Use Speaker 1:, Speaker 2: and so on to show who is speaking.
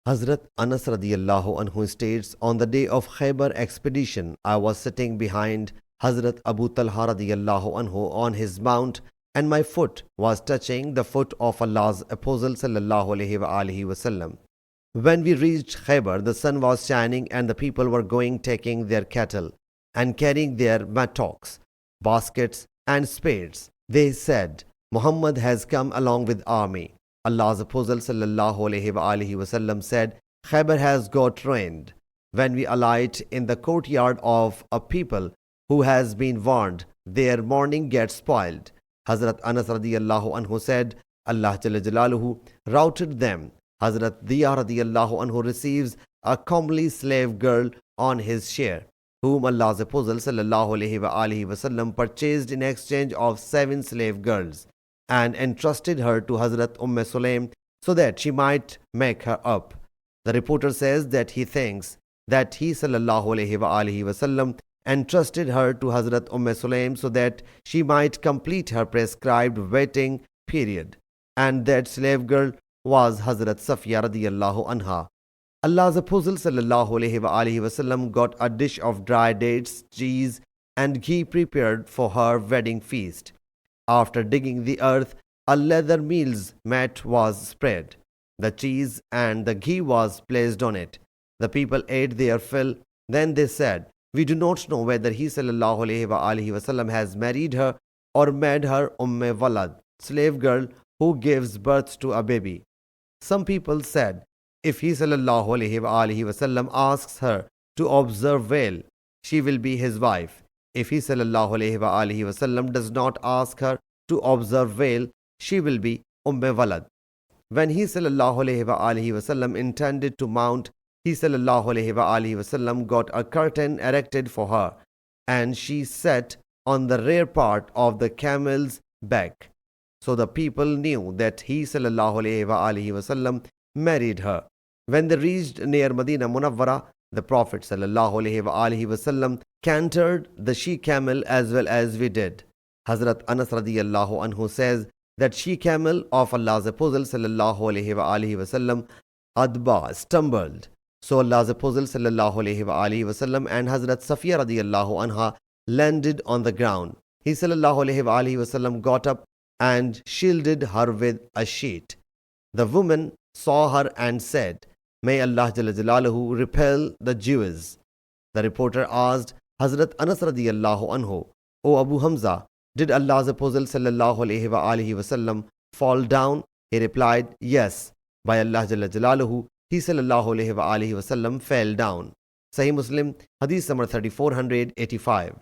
Speaker 1: Hazrat Anas radiyallahu anhu states, on the day of Khaybar expedition, I was sitting behind Hazrat Abu Talha radiyallahu anhu on his mount, and my foot was touching the foot of Allah's Apostle sallallahu alaihi wasallam. When we reached Khaybar, the sun was shining and the people were going taking their cattle and carrying their mattocks, baskets and spades. They said, Muhammad has come along with army. Allah's Apostle sallallahu alaihi wasallam said, Khaybar has got ruined. When we alight in the courtyard of a people who has been warned, their mourning gets spoiled. Hazrat Anas radiyallahu anhu said, Allah Jalla Jalaluhu routed them. Hazrat Diya radiyallahu anhu receives a comely slave girl on his share, whom Allah's Apostle sallallahu alaihi wasallam purchased in exchange of 7 slave girls, and entrusted her to Hazrat Sulaim so that she might make her up. The reporter says that he thinks that he sallallahu alaihi wasallam entrusted her to Hazrat Sulaim so that she might complete her prescribed waiting period, and that slave girl was Hazrat Safiya radiyallahu anha. Allah's Apostle sallallahu alaihi wasallam got a dish of dry dates, cheese and ghee prepared for her wedding feast. After digging the earth, a leather meal's mat was spread. The cheese and the ghee was placed on it. The people ate their fill. Then they said, we do not know whether he sallallahu alaihi wasallam has married her or made her Walad, slave girl who gives birth to a baby. Some people said, if he sallallahu alaihi wasallam asks her to observe well, she will be his wife. If he sallallahu alaihi wasallam does not ask her to observe well, she will be Walad. When he sallallahu alaihi wasallam intended to mount, he sallallahu alaihi wasallam got a curtain erected for her, and she sat on the rear part of the camel's back. So the people knew that he sallallahu alaihi wasallam married her. When they reached near Medina Munawwara, the Prophet sallallahu alaihi wasallam cantered the she-camel as well as we did. Hazrat Anas radiyallahu anhu says that she-camel of Allah's Apostle sallallahu alaihi wasallam Adba stumbled. So Allah's Apostle sallallahu alaihi wasallam and Hazrat Safiya radiyallahu anha landed on the ground. He sallallahu alaihi wasallam got up and shielded her with a sheet. The woman saw her and said, may Allah Jalla Jalaluhu repel the Jews. The reporter asked Hazrat Anas radiyallahu anhu, O Abu Hamza, did Allah's Apostle sallallahu alaihi wasallam fall down? He replied, yes, by Allah Jalla Jalaluhu, he sallallahu alaihi wasallam fell down. Sahih Muslim Hadees number 3485.